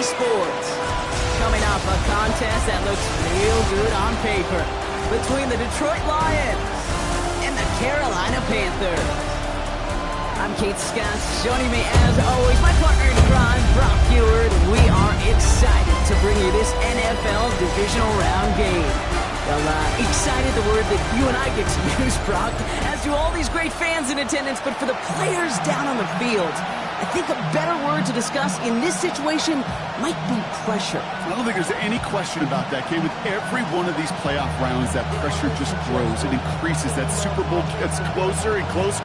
sports. Coming off a contest that looks real good on paper between the Detroit Lions and the Carolina Panthers. I'm Kate Scott. Joining me as always, my partner in crime, Brock Eward. We are excited to bring you this NFL Divisional Round game. Well, excited, the word that you and I get to use, Brock, as do all these great fans in attendance, but for the players down on the field, I think a better word to discuss in this situation might be pressure. I don't think there's any question about that, Kate. With every one of these playoff rounds, that pressure just grows. It increases. That Super Bowl gets closer and closer.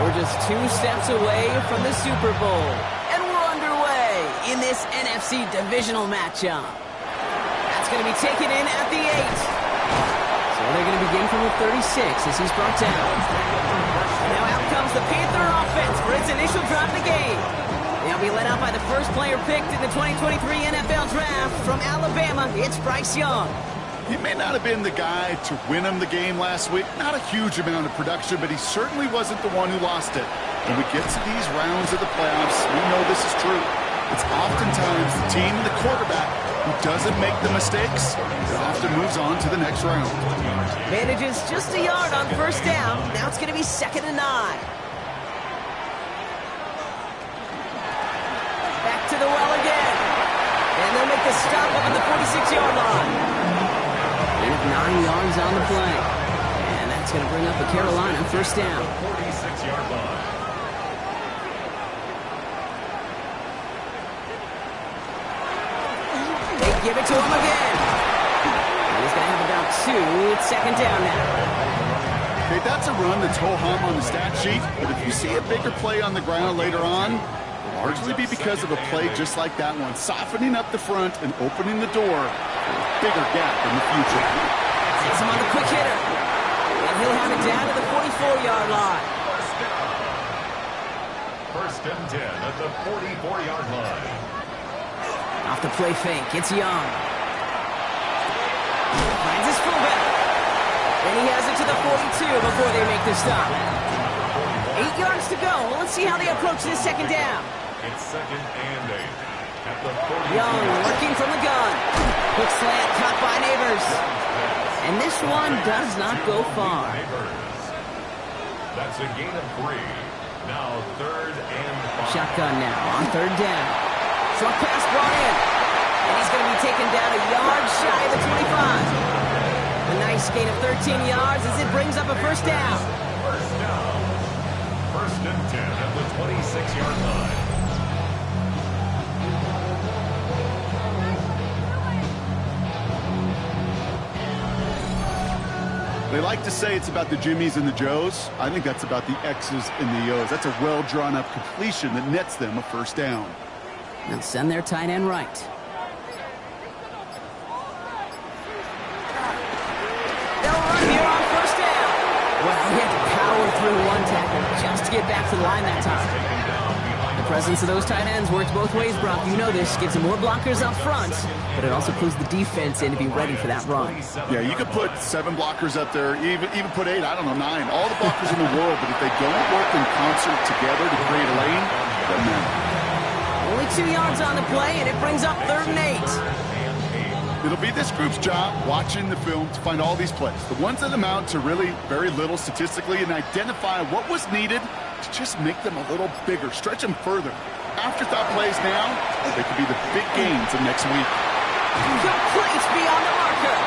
We're just 2 steps away from the Super Bowl, and we're underway in this NFC Divisional matchup. That's going to be taken in at the 8. So they're going to begin from the 36 as he's brought down. Now out comes the Panther offense for its initial drive of the game. They'll be led out by the first player picked in the 2023 NFL Draft from Alabama. It's Bryce Young. He may not have been the guy to win him the game last week. Not a huge amount of production, but he certainly wasn't the one who lost it. When we get to these rounds of the playoffs, we know this is true. It's oftentimes the team and the quarterback who doesn't make the mistakes that often moves on to the next round. Manages just a yard on first down. Now it's going to be 2nd and 9. Back to the well again. And they'll make the stop up at the 46-yard line. 9 yards on the play. And that's going to bring up a Carolina first down. 46-yard line. They give it to him again. And he's going to have about 2. It's 2nd down now. Okay, that's a run that's ho-hum on the stat sheet, but if you see a bigger play on the ground later on, it'll largely be because of a play just like that one, softening up the front and opening the door for a bigger gap in the future. Hits him on the quick hitter. And he'll have it down to the 44-yard line. First and 10 at the 44-yard line. Off the play fake, it's Young. Finds his fullback. And he has it to the 42 before they make the stop. 8 yards to go. Let's see how they approach this 2nd down. It's 2nd and 8 at the 40. Young working from the gun. Hook slant caught by Neighbors. And this one does not go far. That's a gain of 3. Now 3rd and 5. Shotgun now on 3rd down. Short pass brought in. And he's going to be taken down a yard shy of the 25. A nice gain of 13 yards as it brings up a first down. First down. First and 10 at the 26-yard line. They like to say it's about the Jimmies and the Joes. I think that's about the X's and the O's. That's a well-drawn-up completion that nets them a first down. They'll send their tight end right. They'll run here on first down. Well, he had to power through one tackle just to get back to the line that time. The presence of those tight ends works both ways, Brock. You know this. Gives them more blockers up front, but it also puts the defense in to be ready for that run. Yeah, you could put 7 blockers up there, even put 8, I don't know, 9. All the blockers in the world, but if they don't work in concert together to create a lane, it doesn't matter. Only 2 yards on the play, and it brings up 3rd and 8. It'll be this group's job, watching the film, to find all these plays. The ones that amount to really very little statistically, and identify what was needed to just make them a little bigger, stretch them further. Afterthought plays now, they could be the big gains of next week. Complete beyond the marker.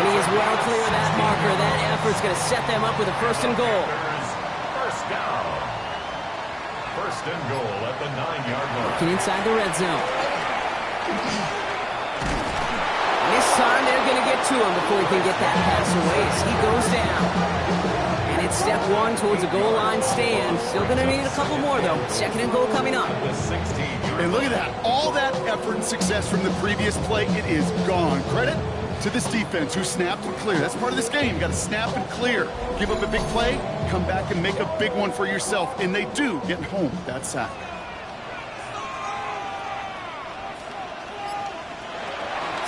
And he is well clear of that marker. That effort's going to set them up with a 1st and goal. First down. 1st and goal at the 9-yard line. Looking inside the red zone. This time they're going to get to him before he can get that pass away as he goes down. And it's step 1 towards a goal line stand. Still going to need a couple more, though. 2nd and goal coming up. And look at that. All that effort and success from the previous play, it is gone. Credit to this defense who snapped and clear. That's part of this game. You got to snap and clear. Give up a big play, come back and make a big one for yourself. And they do get home with that sack.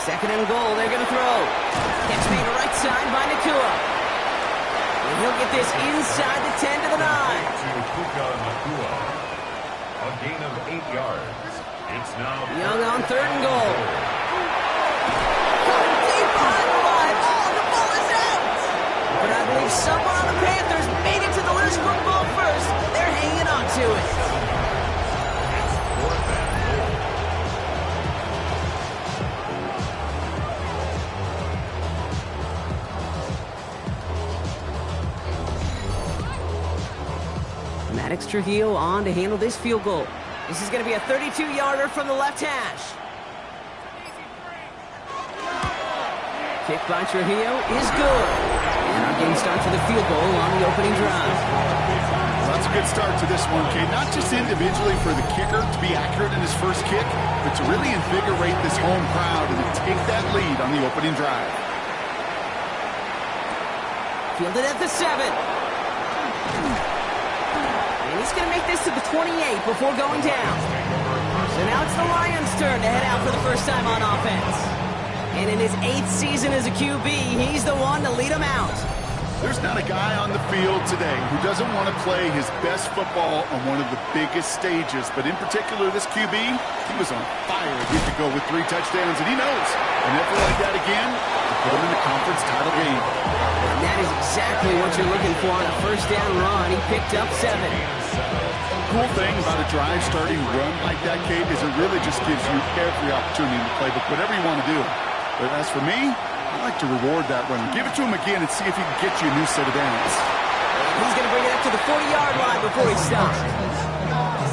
Second and goal, they're going to throw. Catch made right side by Nakua. And he'll get this inside the 10 to the 9. A gain of 8 yards. It's now Young on third and goal. Coming deep behind the line. Oh, the ball is out. But I believe someone on the Panthers made it to the loose football first. They're hanging on to it. It's 4th and goal. Maddox Trujillo on to handle this field goal. This is going to be a 32-yarder from the left hash. Kick by Trujillo is good. And our game starts with a field goal on the opening drive. Well, that's a good start to this one, Kate. Not just individually for the kicker to be accurate in his first kick, but to really invigorate this home crowd and to take that lead on the opening drive. Fielded at the 7. And he's going to make this to the 28 before going down. So now it's the Lions' turn to head out for the first time on offense. And in his 8th season as a QB, he's the one to lead them out. There's not a guy on the field today who doesn't want to play his best football on one of the biggest stages. But in particular, this QB, he was on fire. He could go with 3 touchdowns, and he knows an effort like that again to put him in the conference title game. And that is exactly what you're looking for on a first down run. He picked up 7. Cool thing about a drive starting run like that, Kate, is it really just gives you every opportunity in the playbook, whatever you want to do. But as for me, I like to reward that run. Give it to him again and see if he can get you a new set of downs. He's going to bring it up to the 40-yard line before he stops.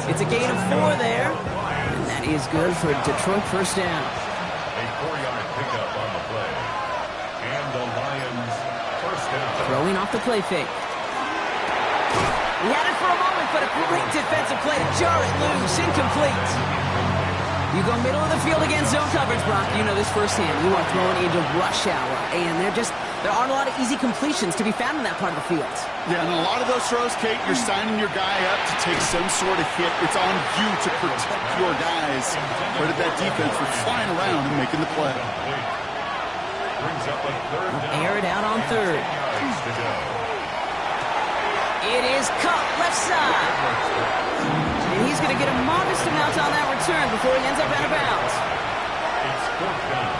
It's a gain of 4 there. And that is good for Detroit first down. A 4-yard pickup on the play. And the Lions first down. Throwing off the play fake. He had it for a moment, but a great defensive play to jar it loose. Incomplete. You go middle of the field against zone coverage, Brock. You know this firsthand. You are throwing into rush hour, and there aren't a lot of easy completions to be found in that part of the field. Yeah, and a lot of those throws, Kate, you're signing your guy up to take some sort of hit. It's on you to protect your guys. Credit that defense for flying around and making the play. Brings up a third down. Air it out on third. Yards to go. It is cut left side. And he's going to get a modest amount on that return before he ends up out of bounds. It's 4th down.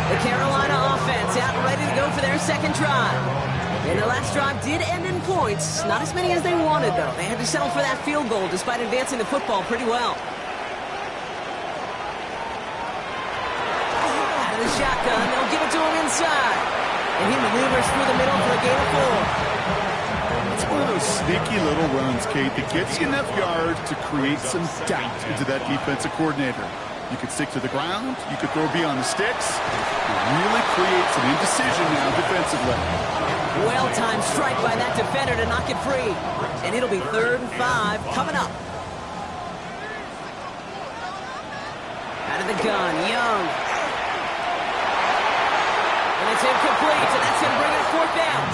The Carolina offense out and ready to go for their second drive. And the last drive did end in points. Not as many as they wanted, though. They had to settle for that field goal despite advancing the football pretty well. Out of the shotgun, they'll give it to him inside. And he maneuvers through the middle for a gain of 4. It's one of those sneaky little runs, Kate, that gets you enough yards to create some doubt into that defensive coordinator. You could stick to the ground, you could throw beyond the sticks, and really create some indecision now defensively. Well-timed strike by that defender to knock it free. And it'll be 3rd and 5 coming up. Out of the gun, Young. And it's incomplete, and that's going to bring it 4th down.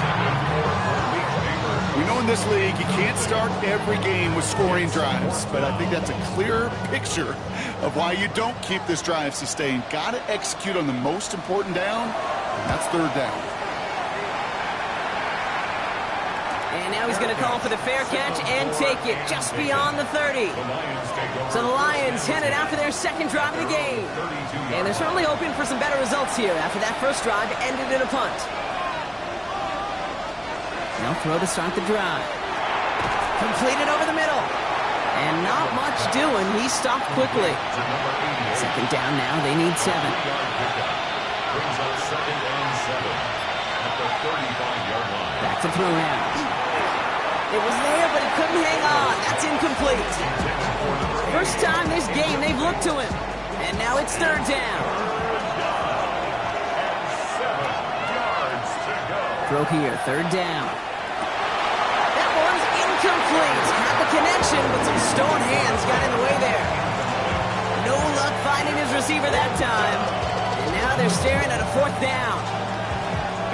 We know in this league you can't start every game with scoring drives, but I think that's a clear picture of why you don't keep this drive sustained. Got to execute on the most important down, and that's 3rd down. And now he's going to call for the fair catch and take it just beyond the 30. So the Lions headed out for their second drive of the game. And they're certainly hoping for some better results here after that first drive ended in a punt. Now throw to start the drive. Completed over the middle. And not much doing. He stopped quickly. Second down now. They need 7. Brings up 2nd and 7 at the 35-yard line. Back to throw now. It was there, but he couldn't hang on. That's incomplete. First time this game they've looked to him. And now it's 3rd down. 7 yards to go. Throw here, 3rd down. That one's incomplete. Had the connection. protection, but some stone hands got in the way there. No luck finding his receiver that time. And now they're staring at a 4th down.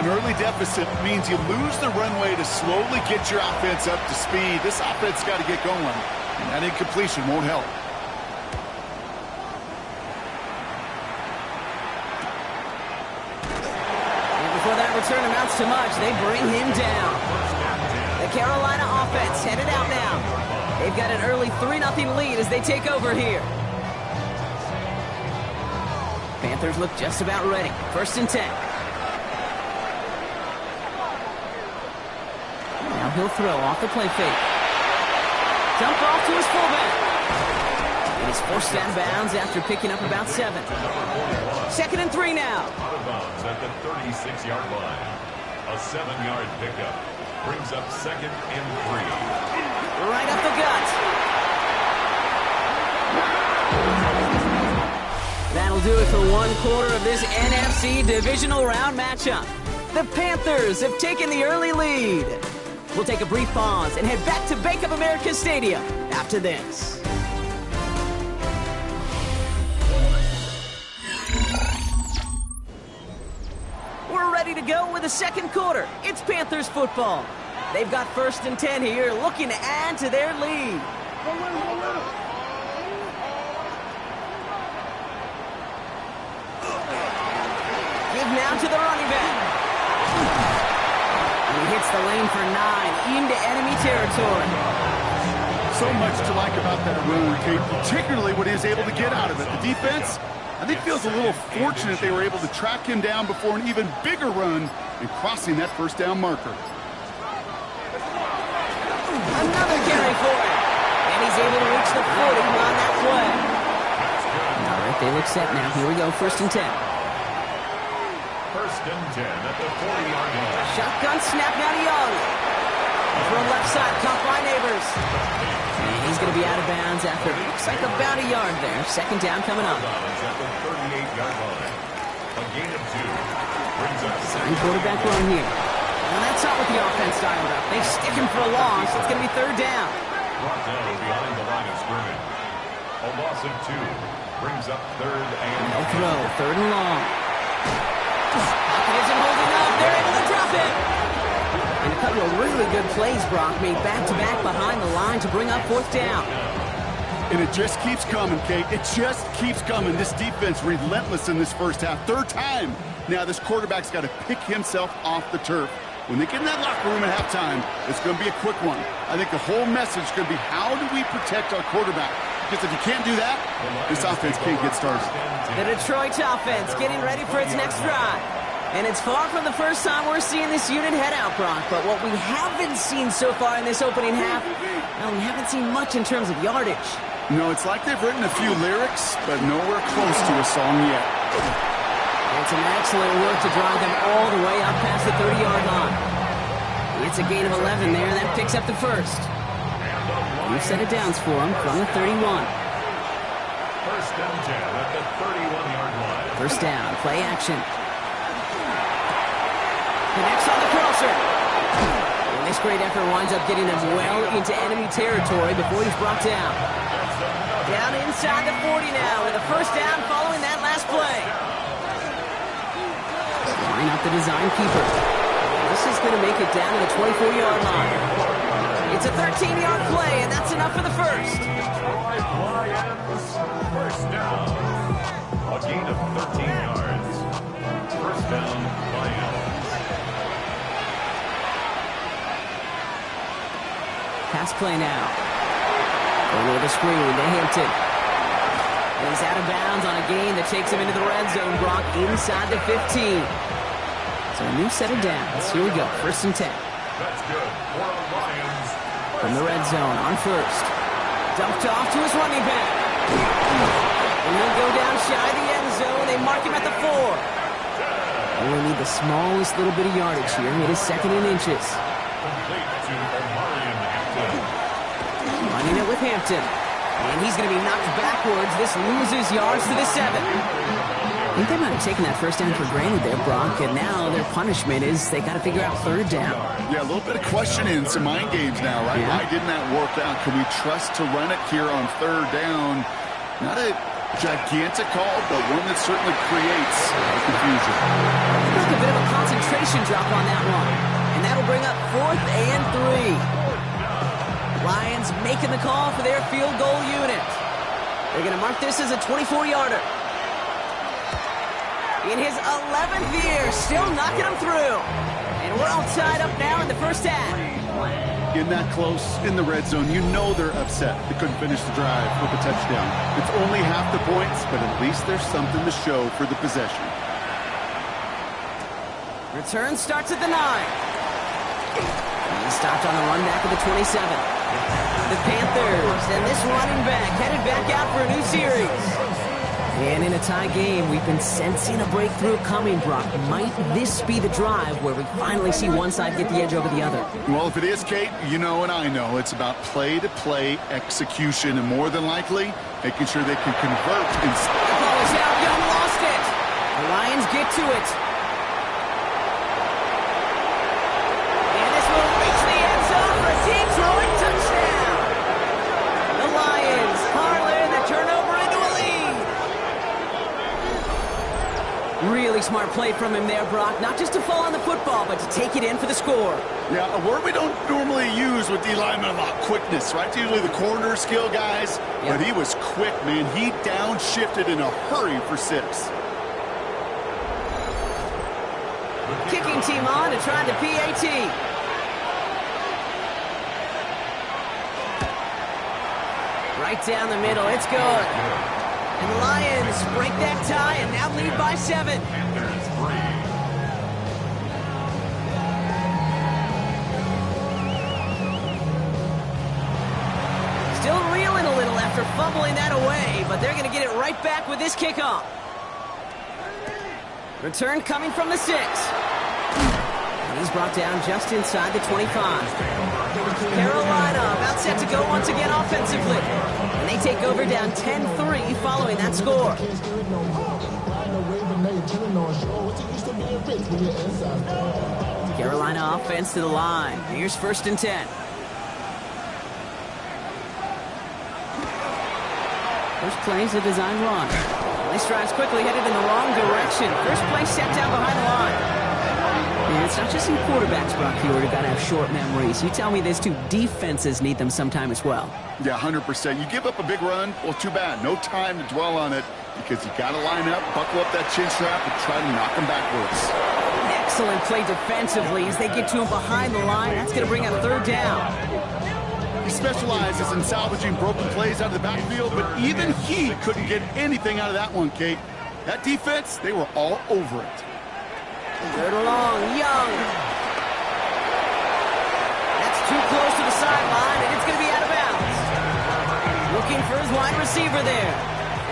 An early deficit means you lose the runway to slowly get your offense up to speed. This offense got to get going, and that incompletion won't help. And before that return amounts to much, they bring him down. The Carolina offense headed out now. They've got an early 3-0 lead as they take over here. Panthers look just about ready. 1st and 10. Now he'll throw off the play fake. Dump off to his fullback. And he's forced out of bounds after picking up about 7. 2nd and 3 now. Out of bounds at the 36-yard line. A 7-yard pickup brings up 2nd and 3. Right up the gut. That'll do it for one quarter of this NFC Divisional Round matchup. The Panthers have taken the early lead. We'll take a brief pause and head back to Bank of America Stadium after this. We're ready to go with the 2nd quarter. It's Panthers football. They've got 1st and 10 here, looking to add to their lead. Give now to the running back. And he hits the lane for 9 into enemy territory. So much to like about that run, Kate, particularly what he was able to get out of it. The defense, I think, feels a little fortunate they were able to track him down before an even bigger run and crossing that 1st down marker. Another carry for him. And he's able to reach the 40 on that play. All right, they look set now. Here we go, 1st and 10. 1st and 10 at the 40-yard line. Shotgun snap now to Young. From left side, caught by Neighbors. And he's going to be out of bounds after it looks like about a yard there. 2nd down coming up. At the 38-yard line. A gain of 2 brings up Sign quarterback run here. And that's not what the offense dialed up. They stick him for a loss. It's going to be 3rd down. brought down behind the line of scrimmage. A loss of 2 brings up 3rd and No throw, 3rd and long. Pocket isn't holding up. They're able to drop it. And a couple of really good plays, Brock, made back-to-back behind the line to bring up 4th down. And it just keeps coming, Kate. It just keeps coming. This defense relentless in this first half. 3rd time. Now this quarterback's got to pick himself off the turf. When they get in that locker room at halftime, it's going to be a quick one. I think the whole message is going to be, how do we protect our quarterback? Because if you can't do that, this offense can't get started. The Detroit offense getting ready for its next drive. And it's far from the first time we're seeing this unit head out, Brock. But what we haven't seen so far in this opening half, well, we haven't seen much in terms of yardage. No, it's like they've written a few lyrics, but nowhere close to a song yet. And some excellent work to drive them all the way up past the 30-yard line. It's a gain of 11 there. That picks up the first. New set of downs for him from the 31. 1st and 10 at the 31-yard line. 1st down, play action. Connects on the crosser. And this great effort winds up getting him well into enemy territory before he's brought down. Down inside the 40 now with a 1st down following that last play. Line up the design keeper. This is going to make it down to the 24-yard line. It's a 13-yard play, and that's enough for the first. Lions, 1st down. A gain of 13 yards. 1st down, Lions. Pass play now. Over the screen to Hampton. And he's out of bounds on a gain that takes him into the red zone, Brock, inside the 15. So a new set of downs. Here we go, 1st and 10. That's good for the Lions. From the red zone on 1st. Dumped off to his running back. And he'll go down shy of the end zone. They mark him at the 4. Only need the smallest little bit of yardage here. It is 2nd and inches. Complete to Omarion Hampton. Running it with Hampton. And he's going to be knocked backwards. This loses yards to the 7. I think they might have taken that first down for granted there, Brock, and now their punishment is they got to figure out third down. Yeah, a little bit of questioning, some mind games now, right? Yeah. Why didn't that work out? Can we trust to run it here on third down? Not a gigantic call, but one that certainly creates confusion. Look, a bit of a concentration drop on that one, and that'll bring up 4th and 3. Lions making the call for their field goal unit. They're going to mark this as a 24-yarder. In his 11th year, still knocking them through. And we're all tied up now in the first half. In that close, in the red zone, you know they're upset they couldn't finish the drive with a touchdown. It's only half the points, but at least there's something to show for the possession. Return starts at the 9. He stopped on the run back of the 27. The Panthers and this running back headed back out for a new series. And in a tie game, we've been sensing a breakthrough coming, Brock. Might this be the drive where we finally see one side get the edge over the other? Well, if it is, Kate, you know and I know it's about play-to-play execution, and more than likely, making sure they can convert. The ball is out. Young lost it. The Lions get to it. And this will reach the end zone for a Detroit touchdown. The Lions parlay the turnover into a lead. Really smart play from him there, Brock. Not just to fall on the football, but to take it in for the score. Yeah, a word we don't normally use with D linemen about quickness, right? It's usually the corner skill guys, but he was quick, man. He downshifted in a hurry for 6. Kicking team on to try the PAT. Right down the middle. It's good. And the Lions break that tie and now lead by 7. Panthers 3. Still reeling a little after fumbling that away, but they're going to get it right back with this kickoff. Return coming from the 6. And he's brought down just inside the 25. Carolina about set to go once again offensively. And they take over down 10-3 following that score. Carolina offense to the line. Here's 1st and 10. First play is a design run. This drive's quickly headed in the wrong direction. First play set down behind the line. And it's not just in quarterbacks, Brock, who got to have short memories. You tell me these two defenses need them sometime as well. Yeah, 100%. You give up a big run, well, too bad. No time to dwell on it because you got to line up, buckle up that chin strap, and try to knock them backwards. Excellent play defensively as they get to him behind the line. That's going to bring up 3rd down. He specializes in salvaging broken plays out of the backfield, but even he couldn't get anything out of that one, Kate. That defense, they were all over it. 3rd and long, Young. That's too close to the sideline, and it's going to be out of bounds. Looking for his wide receiver there.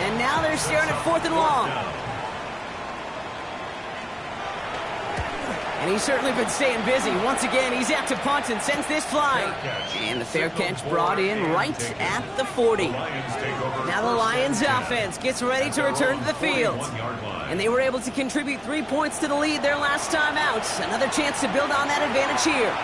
And now they're staring at 4th and long. And he's certainly been staying busy. Once again, he's out to punt and sends this flying. And the fair catch brought in right at the 40. Now the Lions offense gets ready to return to the field. And they were able to contribute 3 points to the lead their last time out. Another chance to build on that advantage here.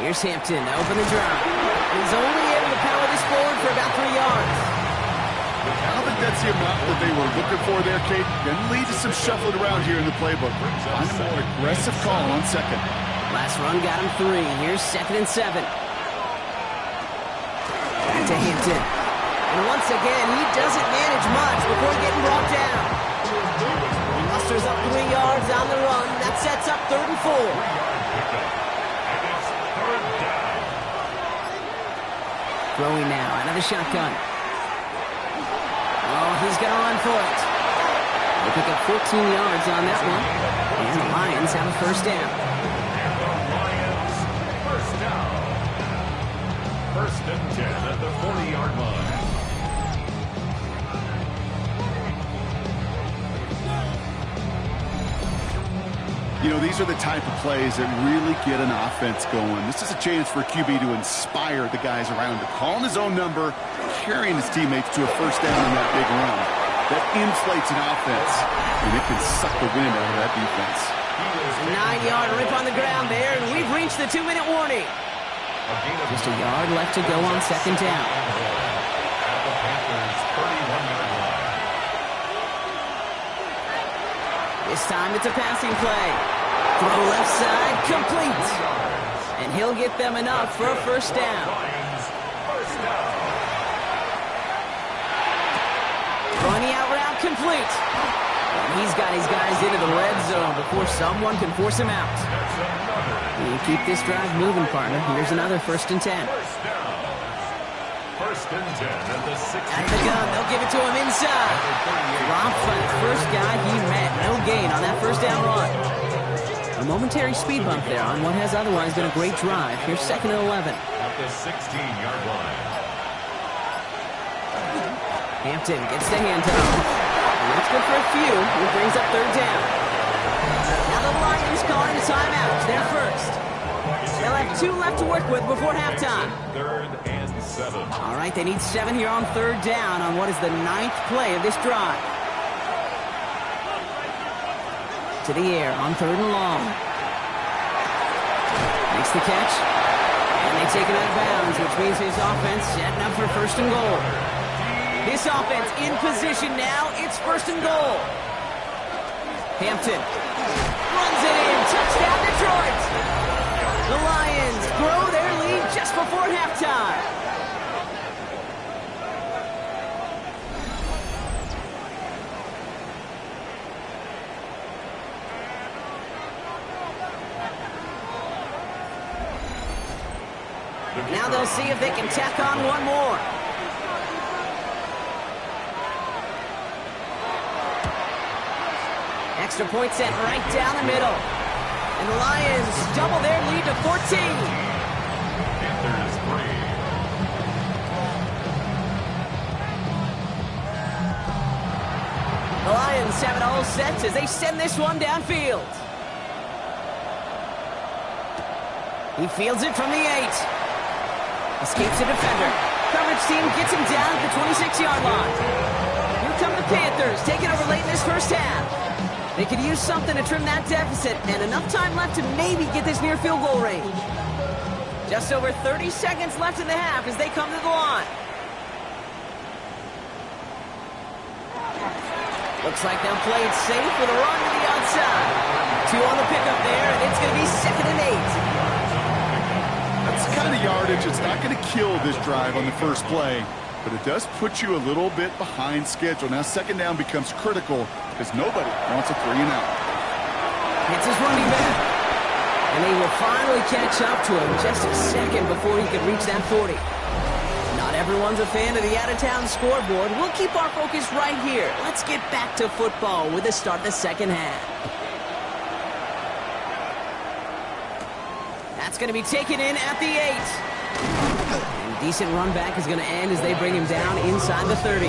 Here's Hampton, open the drive. He's only able to power this forward for about 3 yards. I don't think that's the amount that they were looking for there, Kate. Going to lead to some shuffling around here in the playbook. Find a more aggressive call on 2nd. Last run got him 3. Here's 2nd and 7. Back to Hampton. And once again, he doesn't manage much before getting brought down. He musters up 3 yards on the run. That sets up 3rd and 4. Throwing now, another shotgun. Oh, he's going to run for it. They pick up 14 yards on that one. And the Lions have a 1st down. And the Lions, 1st down. 1st and 10 at the 40-yard line. You know, these are the type of plays that really get an offense going. This is a chance for a QB to inspire the guys around him, calling his own number, carrying his teammates to a first down in that big run. That inflates an offense, and it can suck the wind out of that defense. 9-yard rip on the ground there, and we've reached the 2-minute warning. Just a yard left to go on second down. At the Panthers' 31-yard line. This time it's a passing play. Throw left side, complete. And he'll get them enough for a first down. First down. Throwing the out route, complete. And he's got his guys into the red zone before someone can force him out. You keep this drive moving, partner. Here's another 1st and 10. First down. 1st and 10 at the 16. At the gun, they'll give it to him inside. Dropped by the first guy he met. No gain on that first down run. A momentary speed bump there on what has otherwise been a great drive. Here's 2nd and 11. At the 16-yard line. Hampton gets the hand off. And that's good for a few. He brings up 3rd down. Now the Lions calling a timeout. They're first. They'll have 2 left to work with before halftime. 3rd and 7. All right, they need 7 here on 3rd down on what is the 9th play of this drive. To the air on 3rd and long. Makes the catch. And they take it out of bounds, which means his offense setting up for 1st and goal. This offense in position now. It's 1st and goal. Hampton runs it in. Touchdown, Detroit. The Lions grow their lead just before halftime. Now they'll see if they can tack on one more. Extra point sent right down the middle. And the Lions double their lead to 14. Panthers 3. The Lions have it all set as they send this one downfield. He fields it from the 8. Escapes the defender. Coverage team gets him down at the 26-yard line. Here come the Panthers, taking over late in this first half. They could use something to trim that deficit, and enough time left to maybe get this near field goal range. Just over 30 seconds left in the half as they come to the line. Looks like they'll play it safe with a run to the outside. 2 on the pickup there, and it's going to be 2nd and 8. That's the kind of yardage it's not going to kill this drive on the first play, but it does put you a little bit behind schedule. Now 2nd down becomes critical because nobody wants a 3 and out. It's his running back. And they will finally catch up to him just a second before he can reach that 40. Not everyone's a fan of the out-of-town scoreboard. We'll keep our focus right here. Let's get back to football with the start of the second half. That's going to be taken in at the 8. And decent run back is going to end as they bring him down inside the 30.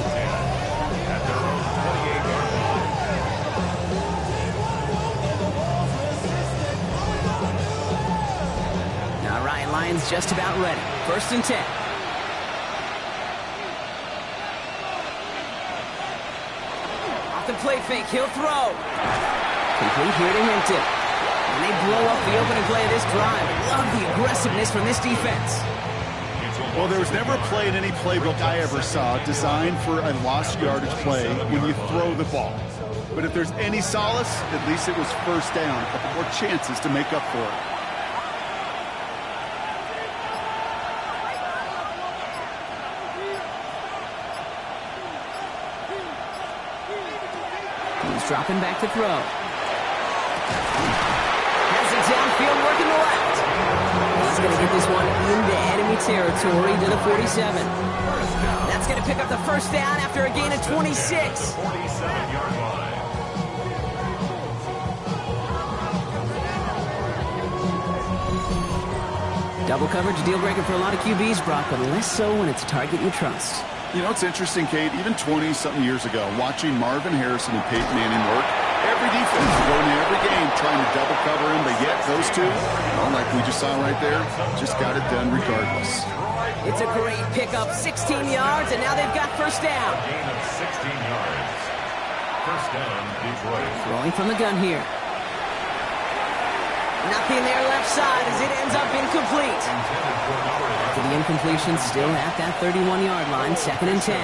All right, Lions just about ready. 1st and 10. Off the play fake, he'll throw. Complete here to Hampton. And they blow up the opening play of this drive. Love the aggressiveness from this defense. Well, there was never a play in any playbook I ever saw designed for a lost yardage play when you throw the ball. But if there's any solace, at least it was first down. A couple more chances to make up for it. He's dropping back to throw. Has it downfield, working the left. He's going to get this one into enemy territory to the 47. That's going to pick up the first down after a gain of 26. 47-yard line. Double coverage, deal breaker for a lot of QBs, Brock, but less so when it's a target you trust. You know, it's interesting, Kate, even 20-something years ago, watching Marvin Harrison and Peyton Manning work, Every defense is going to every game trying to double cover him, but yet those two, well, like we just saw right there, just got it done regardless. It's a great pickup, 16 yards, and now they've got first down. Gain of 16 yards. First down, Detroit. Throwing from the gun here. Nothing there left side as it ends up incomplete. After the incompletion, still at that 31-yard line, 2nd and 10.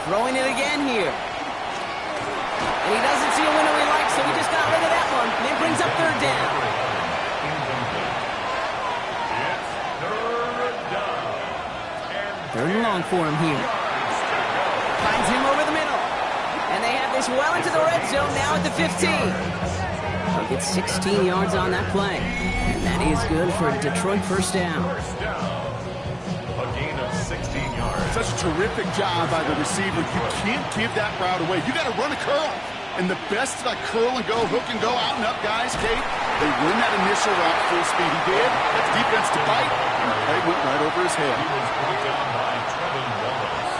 Throwing it again here. And he doesn't see a window he likes, so he just got rid of that one. And it brings up 3rd down. Third and long for him here. Finds him over the middle. And they have this well into the red zone now at the 15. He'll get 16 yards on that play. And that is good for a Detroit first down. A gain of 16 yards. Such a terrific job by the receiver. You can't give that route away. You got to run a curl. And the best like curl and go, hook and go, out and up guys, Kate, they run that initial route full speed. He did. That's defense to bite. And the play went right over his head. He was put down by Trevin Wallace.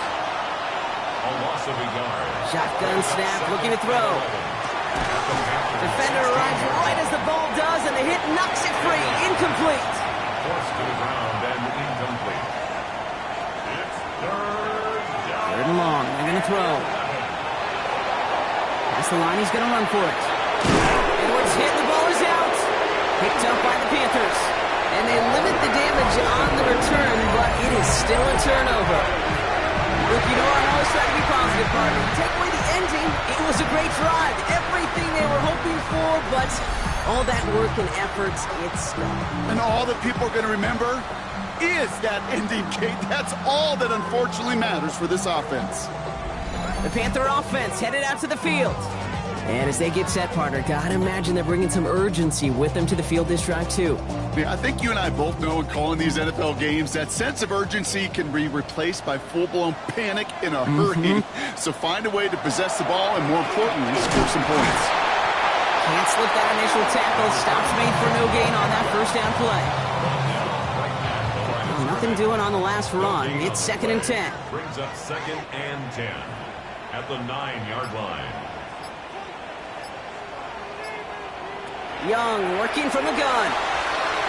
A loss of a yard. Shotgun snap, looking to throw. Defender arrives right as the ball does, and the hit knocks it free. Incomplete. Forced to the ground and incomplete. It's 3rd down. 3rd and long. They're going to throw. That's the line. He's going to run for it. Edwards hit. The ball is out. Picked up by the Panthers. And they limit the damage on the return, but it is still a turnover. Look, you know, I'm always trying to be positive, partner. Take away the ending. It was a great drive. Everything they were hoping for, but all that work and effort, it's stuck. And all that people are going to remember is that ending, Kate. That's all that unfortunately matters for this offense. The Panther offense headed out to the field. And as they get set, partner, gotta imagine they're bringing some urgency with them to the field this drive, too. Yeah, I think you and I both know in calling these NFL games that sense of urgency can be replaced by full-blown panic in a hurry. So find a way to possess the ball and, more importantly, score some points. Can't slip that initial tackle. Stops made for no gain on that first down play. Nothing doing on the last run. It's 2nd and 10. Brings up 2nd and 10 at the 9-yard line. Young working from the gun.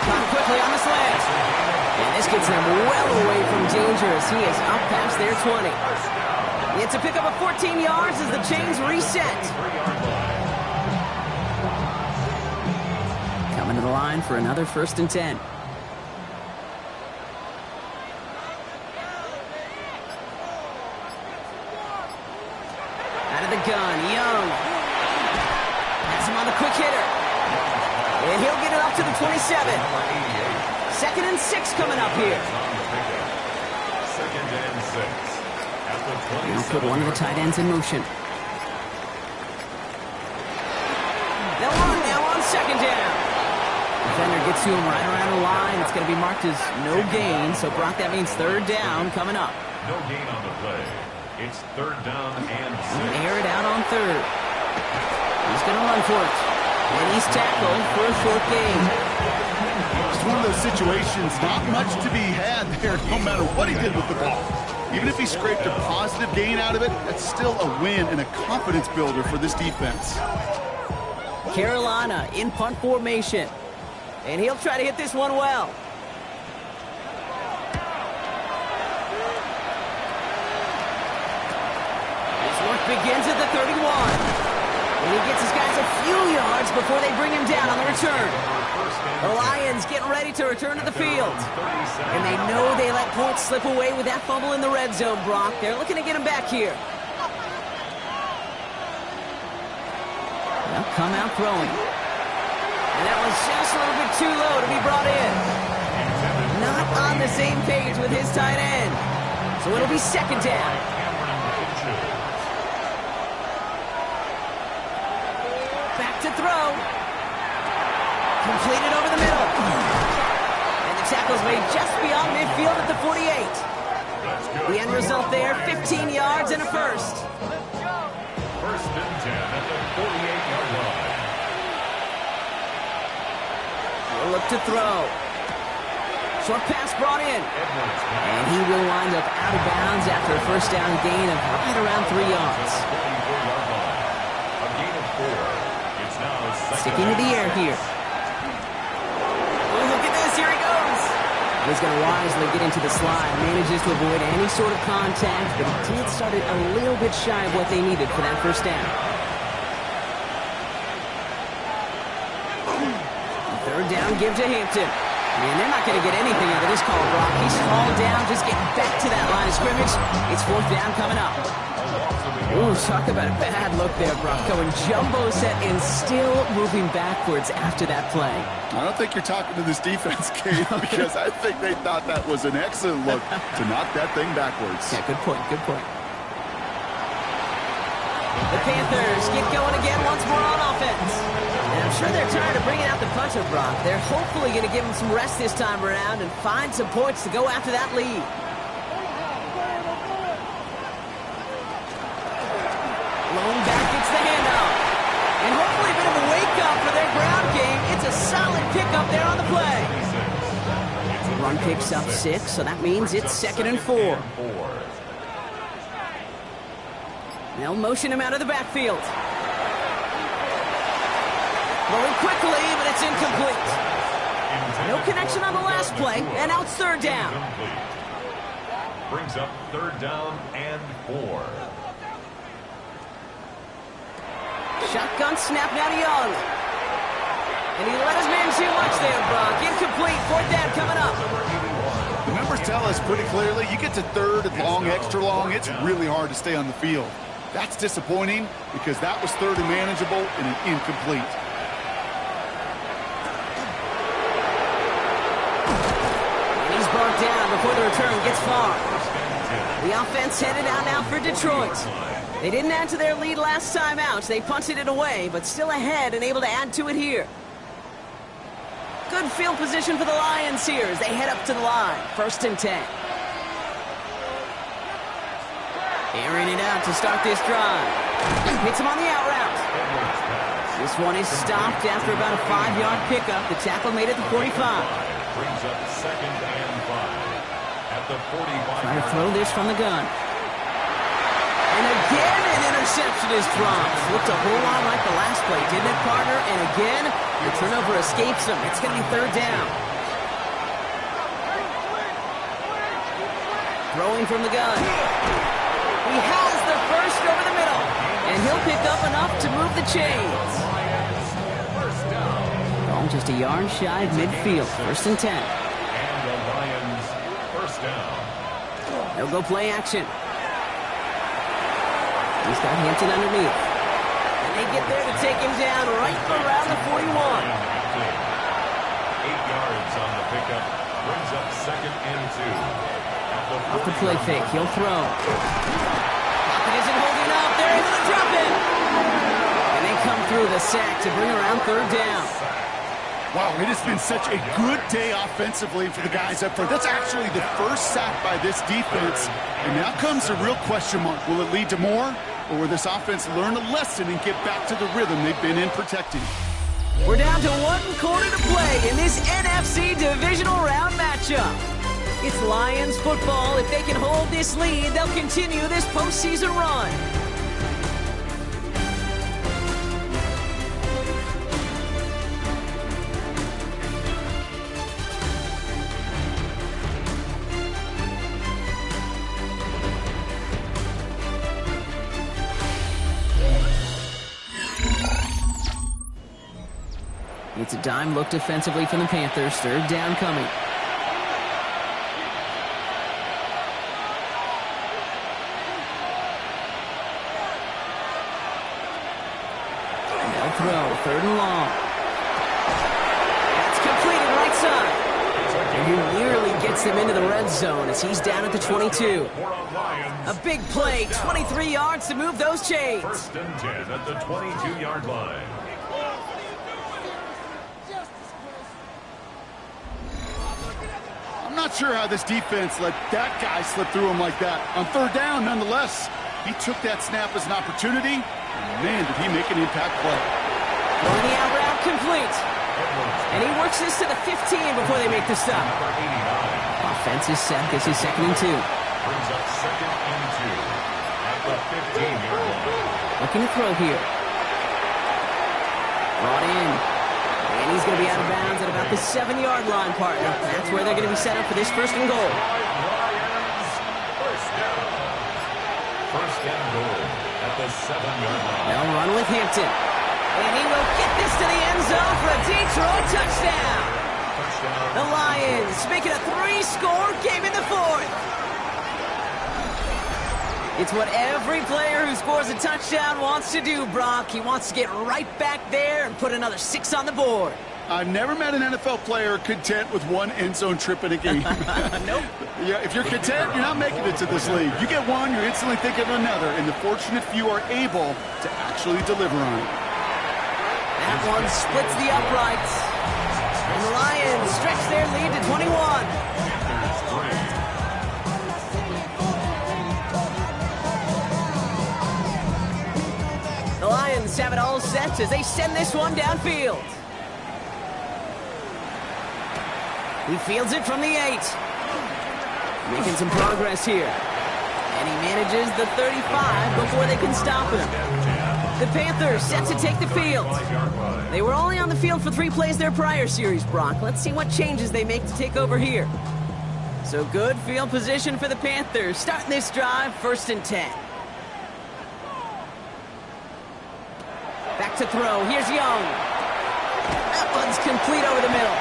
Caught quickly on the slant. And this gets them well away from danger as he is up past their 20. It's a pickup of 14 yards as the chains reset. Coming to the line for another 1st and 10. Out of the gun, Young. Pass him on the quick hitter. And he'll get it up to the 27. 2nd and 6 coming up here. 2nd and 6 at the 27. They'll put one of the tight ends in motion. They'll run now on 2nd down. Defender gets to him right around the line. It's going to be marked as no gain. So, Brock, that means 3rd down coming up. No gain on the play. It's 3rd down and 6. Air it out on 3rd. He's going to run for it. And he's tackled for a short gain. It's one of those situations, not much to be had there, no matter what he did with the ball. Even if he scraped a positive gain out of it, that's still a win and a confidence builder for this defense. Carolina in punt formation. And he'll try to hit this one well. His work begins at the 31. And he gets his guys a few yards before they bring him down on the return. The Lions getting ready to return to the field. And they know they let points slip away with that fumble in the red zone, Brock. They're looking to get him back here. They'll come out throwing. And that was just a little bit too low to be brought in. Not on the same page with his tight end. So it'll be 2nd down. Back to throw. Completed over the middle. And the tackle's made just beyond midfield at the 48. The end result there, 15 yards and a first. 1st and 10 at the 48-yard line. We'll look to throw. Short pass brought in. And he will wind up out of bounds after a first down gain of right around 3 yards. Sticking to the air here. Oh, look at this. Here he goes. He's going to wisely get into the slide. Manages to avoid any sort of contact, but he did start it a little bit shy of what they needed for that first down. Third down, give to Hampton. Man, they're not going to get anything out of this call, Brock. He's falling down, just getting back to that line of scrimmage. It's fourth down coming up. Ooh, talk about a bad look there, Brock. Going jumbo set and still moving backwards after that play. I don't think you're talking to this defense, Kate, because I think they thought that was an excellent look to knock that thing backwards. Yeah, good point, good point. The Panthers get going again once more on offense. And I'm sure they're tired of bringing out the puncher, Brock. They're hopefully going to give him some rest this time around and find some points to go after that lead. Lone back gets the handoff. And hopefully a bit of a wake-up for their ground game. It's a solid pickup there on the play. Run picks up 6, so that means it's 2nd and 4. They'll motion him out of the backfield. Rolling quickly, but it's incomplete. No connection on the last play, and now it's 3rd down. Brings up 3rd down and 4. Shotgun snap now to Young. And he let his man too much there, Brock. Incomplete, 4th down coming up. The numbers tell us pretty clearly, you get to 3rd and long, extra long, it's really hard to stay on the field. That's disappointing because that was 3rd and manageable and an incomplete. And he's brought down before the return gets far. The offense headed out now for Detroit. They didn't add to their lead last time out. They punted it away, but still ahead and able to add to it here. Good field position for the Lions here as they head up to the line. 1st and 10. Airing it out to start this drive. Hits him on the out route. This one is stopped after about a 5-yard pickup. The tackle made it to 45. Brings up 2nd and 5 at the 45. Trying to throw this from the gun. And again, an interception is dropped. Looked a whole lot like the last play, didn't it, partner? And again, the turnover escapes him. It's going to be 3rd down. Throwing from the gun. He has the first over the middle. And he'll pick up enough to move the chains. Ball just a yard shy of midfield. 1st and 10. And the Lions 1st down. They'll go play action. He's got Hampton underneath. And they get there to take him down right around the 41. 8 yards on the pickup. Brings up 2nd and 2. Off the play fake, he'll throw. Pocket isn't holding up. They're able to drop it. And they come through the sack to bring around 3rd down. Wow, it has been such a good day offensively for the guys up front. That's actually the first sack by this defense. And now comes the real question mark. Will it lead to more? Or will this offense learn a lesson and get back to the rhythm they've been in protecting? We're down to 1 quarter to play in this NFC Divisional Round matchup. It's Lions football. If they can hold this lead, they'll continue this postseason run. It's a dime look defensively from the Panthers. 3rd down coming. They'll throw. 3rd and long. That's completed right side. And he nearly gets them into the red zone as he's down at the 22. A big play. 23 yards to move those chains. 1st and 10 at the 22-yard line. I'm not sure how this defense let that guy slip through him like that. On 3rd down, nonetheless, he took that snap as an opportunity. And man, did he make an impact play. Throwing the out route complete. And he works this to the 15 before they make the stop. Offense is set. This is 2nd and 2. Brings up 2nd and 2 at the 15-yard line. Looking to throw here. Brought in. And he's going to be out of bounds at about the 7-yard line, partner. That's where they're going to be set up for this first and goal. First and goal at the 7-yard line. They'll run with Hampton. And he will get this to the end zone for a Detroit touchdown. The Lions make it a 3-score game in the fourth. It's what every player who scores a touchdown wants to do, Brock. He wants to get right back there and put another 6 on the board. I've never met an NFL player content with one end zone trip in a game. Nope. Yeah, if you're content, you're not making it to this league. You get one, you're instantly thinking of another, and the fortunate few are able to actually deliver on it. That one splits the uprights. And the Lions stretch their lead to 21. The Lions have it all set as they send this one downfield. He fields it from the 8. Making some progress here. And he manages the 35 before they can stop him. The Panthers set to take the field. They were only on the field for 3 plays their prior series, Brock. Let's see what changes they make to take over here. So good field position for the Panthers. Starting this drive, 1st and 10. Back to throw. Here's Young. That one's complete over the middle.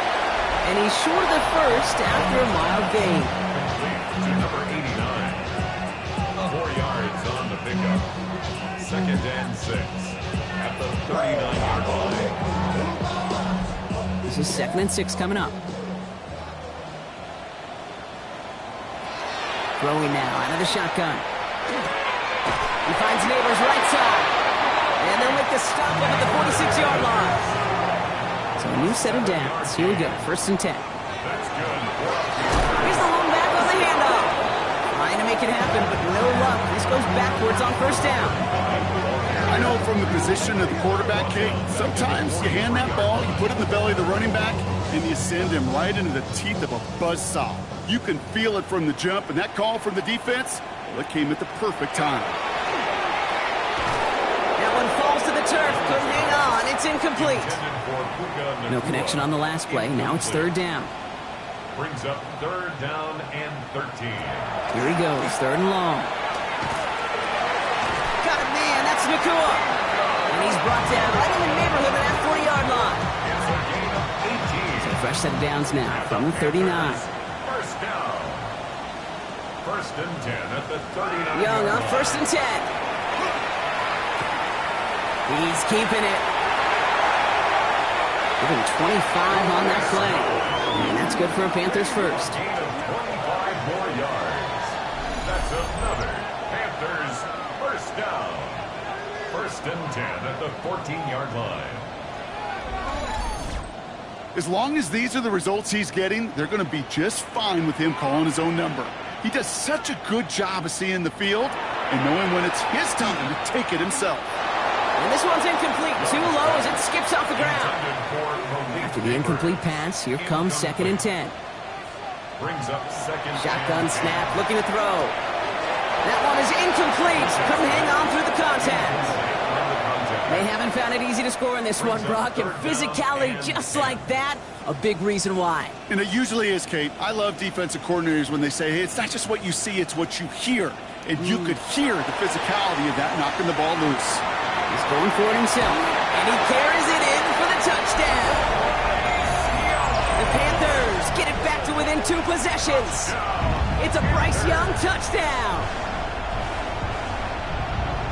And he's short of the first after a mild gain. To number 89. 4 yards on the pickup. 2nd and 6 at the 39-yard line. This is 2nd and 6 coming up. Throwing now out of the shotgun. He finds Neighbors right side. And they'll make the stop up at the 46-yard line. So a new set of downs. Here we go. 1st and 10. That's good. Here's the long back on the handoff. Trying to make it happen, but no luck. This goes backwards on 1st down. I know from the position of the quarterback, Kate, sometimes you hand that ball, you put it in the belly of the running back, and you send him right into the teeth of a buzzsaw. You can feel it from the jump, and that call from the defense, well, it came at the perfect time. That one falls to the turf. Couldn't hang on. It's incomplete. No connection on the last play. Now it's 3rd down. Brings up 3rd down and 13. Here he goes. 3rd and long. Got it, man. That's Nakua. And he's brought down right in the neighborhood of that 40-yard line. It's a gain of 18. So fresh set of downs now from the 39. 1st down. 1st and 10 at the 39. Young on 1st and 10. He's keeping it. Given 25 on that play. And that's good for a Panthers first. Gain of 25 more yards. That's another Panthers 1st down. 1st and 10 at the 14-yard line. As long as these are the results he's getting, they're going to be just fine with him calling his own number. He does such a good job of seeing the field and knowing when it's his time to take it himself. And this one's incomplete. Too low as it skips off the ground. After the incomplete pass, here comes 2nd and 10. Brings up 2nd. Shotgun snap, looking to throw. That one is incomplete. Couldn't hang on through the contact. They haven't found it easy to score in this one, Brock. And physicality just like that, a big reason why. And it usually is, Kate. I love defensive coordinators when they say, hey, it's not just what you see, it's what you hear. And you could hear the physicality of that knocking the ball loose. He's going for it himself, and he carries it in for the touchdown. The Panthers get it back to within 2 possessions. It's a Bryce Young touchdown.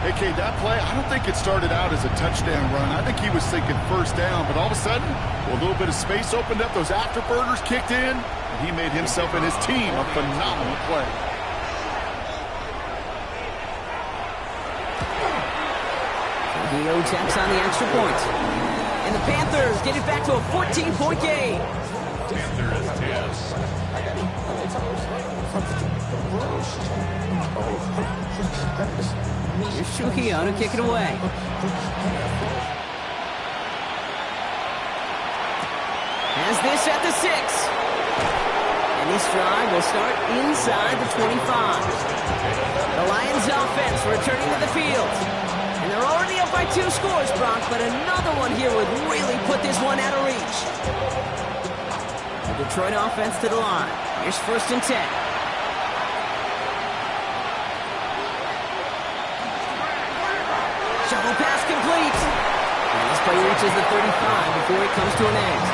Hey, Kate, that play, I don't think it started out as a touchdown run. I think he was thinking 1st down, but all of a sudden, a little bit of space opened up, those afterburners kicked in, and he made himself and his team a phenomenal play. Gio checks on the extra point. And the Panthers get it back to a 14-point game. Panthers 10. Here's Trujillo to kick it away. Has this at the 6. And this drive will start inside the 25. The Lions offense returning to the field. And They're already up by 2 scores, Bronx, but another one here would really put this one out of reach. The Detroit offense to the line. Here's 1st and 10. Shovel pass complete. And this play reaches the 35 before it comes to an end.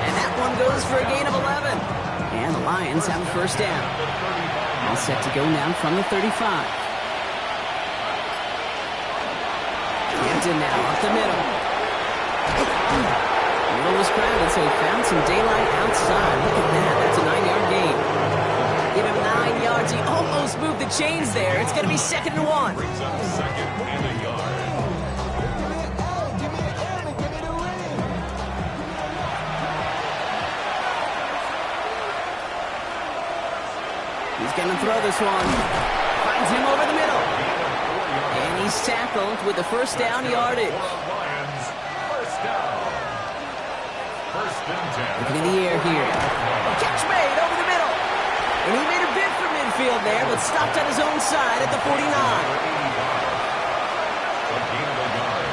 And that one goes for a gain of 11. And the Lions have a 1st down. All set to go now from the 35. Hampton now up the middle. Middle was crowded, so he found some daylight outside. Look at that. That's a 9-yard gain. Give him 9 yards. He almost moved the chains there. It's going to be 2nd and 1. Brings up 2nd and a yard. He's going to throw this one. Finds him over the middle. And he's tackled with the 1st down yardage. Lions, 1st down. 1st and 10. Looking in the air here. Catch made over the middle. And he made a bid for midfield there, but stopped on his own side at the 49. A gain of a yard.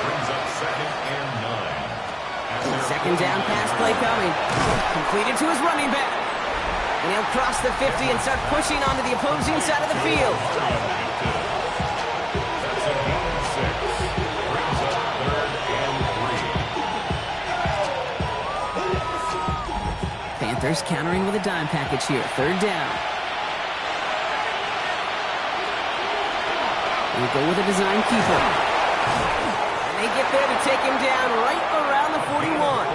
Brings up 2nd and 9. 2nd down pass play coming. Completed to his running back. And he'll cross the 50 and start pushing onto the opposing side of the field. That's a gain of 6. Brings up 3rd and 3. Panthers countering with a dime package here. 3rd down. We'll go with a design keeper. And they get there to take him down right around the 41.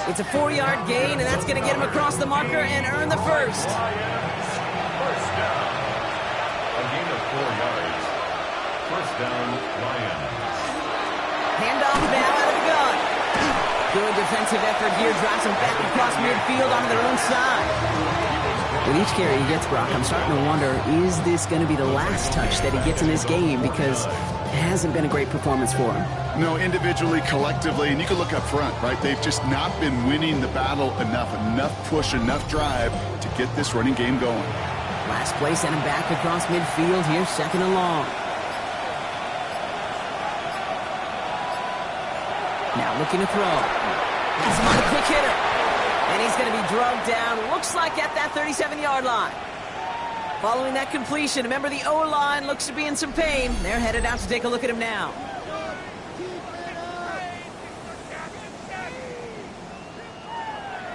It's a 4-yard gain, and that's going to get him across the marker and earn the 1st. Lions, 1st down. A gain of 4 yards. 1st down, Lions. Handoff now out of the gun. Good defensive effort here. Drives him back across midfield onto their own side. With each carry he gets, Brock, I'm starting to wonder, is this going to be the last touch that he gets in this game? Because it hasn't been a great performance for him. No, individually, collectively, and you can look up front, right? They've just not been winning the battle enough push, enough drive to get this running game going. Last play sent him back across midfield here, 2nd and long. Now looking to throw. Has him on a quick hitter. And he's going to be drugged down, looks like at that 37-yard line. Following that completion, remember the O-line looks to be in some pain. They're headed out to take a look at him now.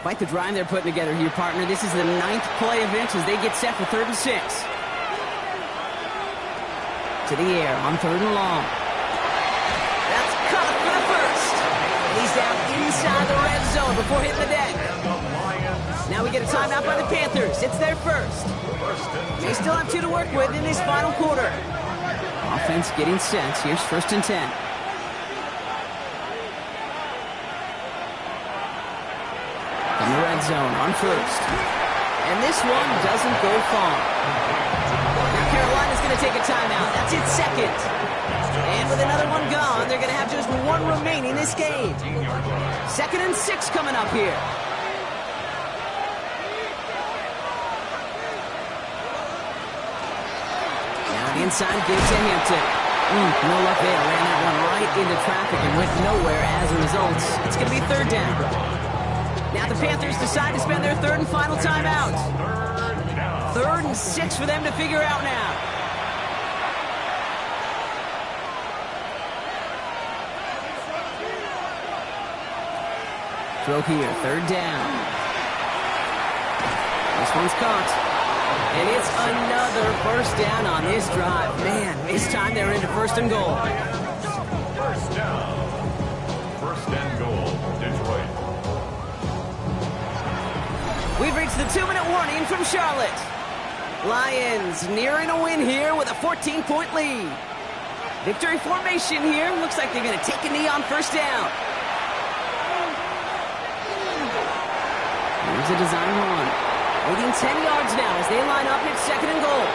Quite the drive they're putting together here, partner. This is the 9th play of it as they get set for 3rd and 6. To the air on 3rd and long. That's caught for the 1st. He's down inside the red zone before hitting the deck. Now we get a timeout by the Panthers. It's their 1st. They still have 2 to work with in this final quarter. Offense getting set. Here's 1st and 10. In the red zone on 1st. And this one doesn't go far. Now Carolina's going to take a timeout. That's its 2nd. And with another one gone, they're going to have just 1 remaining this game. 2nd and 6 coming up here. Now the inside give to Hampton. No luck there. Ran that one right into traffic and went nowhere as a result. It's going to be 3rd down. Now the Panthers decide to spend their 3rd and final timeout. 3rd and 6 for them to figure out now. Throw here, 3rd down. This one's caught. And it's another 1st down on this drive. Man, this time they're into 1st and goal. 1st down. 1st and goal, Detroit. We've reached the 2-minute warning from Charlotte. Lions nearing a win here with a 14-point lead. Victory formation here. Looks like they're going to take a knee on 1st down. Here's a design run. Waiting 10 yards now as they line up at 2nd and goal.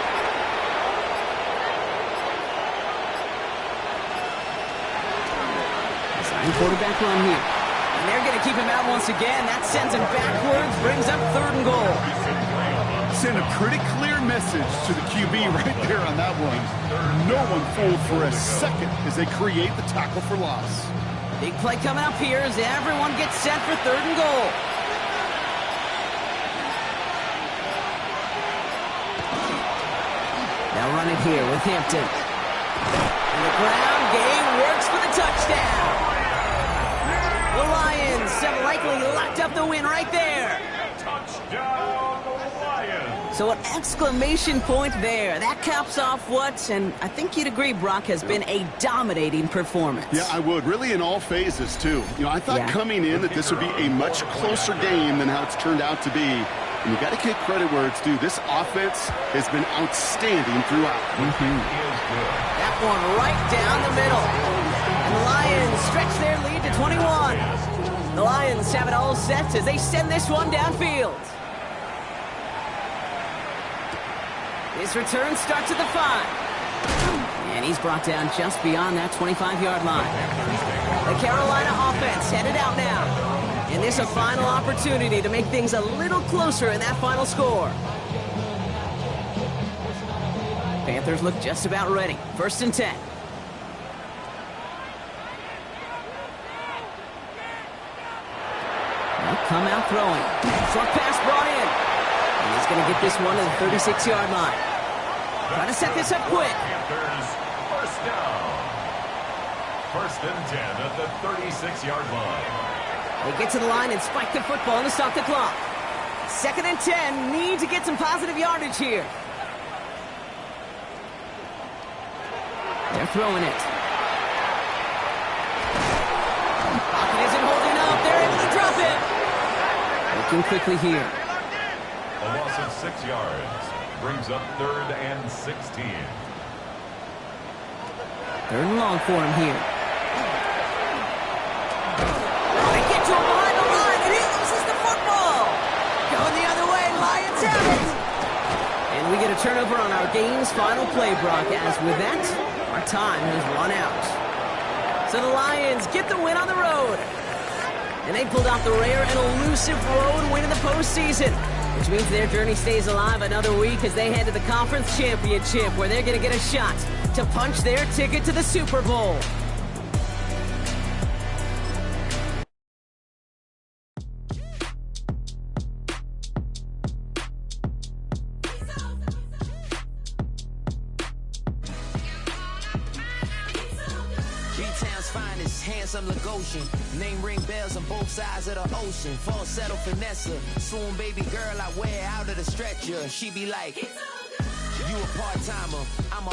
Design quarterback run here. And they're going to keep him out once again. That sends him backwards, brings up 3rd and goal. sent a pretty clear message to the QB right there on that one. No one fooled for a second as they create the tackle for loss. Big play coming up here as everyone gets set for 3rd and goal. Now running here with Hampton. And the ground game works for the touchdown. The Lions have likely locked up the win right there. Touchdown, Lions. So an exclamation point there. That caps off what, and I think you'd agree, Brock, has been a dominating performance. Yeah, I would. Really in all phases, too. You know, I thought coming in that this would be a much closer game than how it's turned out to be. And you got to give credit where it's due. This offense has been outstanding throughout. That one right down the middle. And the Lions stretch their lead to 21. The Lions have it all set as they send this one downfield. His return starts at the 5. And he's brought down just beyond that 25-yard line. The Carolina offense headed out now. And this is a final opportunity to make things a little closer in that final score. Panthers look just about ready. 1st and 10. They'll come out throwing. Short pass brought in. And he's going to get this one to the 36-yard line. Trying to set this up quick. Panthers, 1st down. 1st and 10 at the 36-yard line. They get to the line and spike the football and stop the clock. 2nd and 10. Need to get some positive yardage here. They're throwing it. Pocket isn't holding up. They're able to drop it. Looking quickly here. A loss of 6 yards brings up 3rd and 16. 3rd and long for him here. They get to him behind the line, and he loses the football. Going the other way, Lions have it. And we get a turnover on our game's final play, Brock, as with that, our time has run out. So the Lions get the win on the road. And they pulled out the rare and elusive road win in the postseason, which means their journey stays alive another week as they head to the conference championship, where they're going to get a shot to punch their ticket to the Super Bowl. Handsome Lagosian, name ring bells on both sides of the ocean. Falsetto finesse, swoon baby girl I wear out of the stretcher. She be like, you a part-timer, I'm a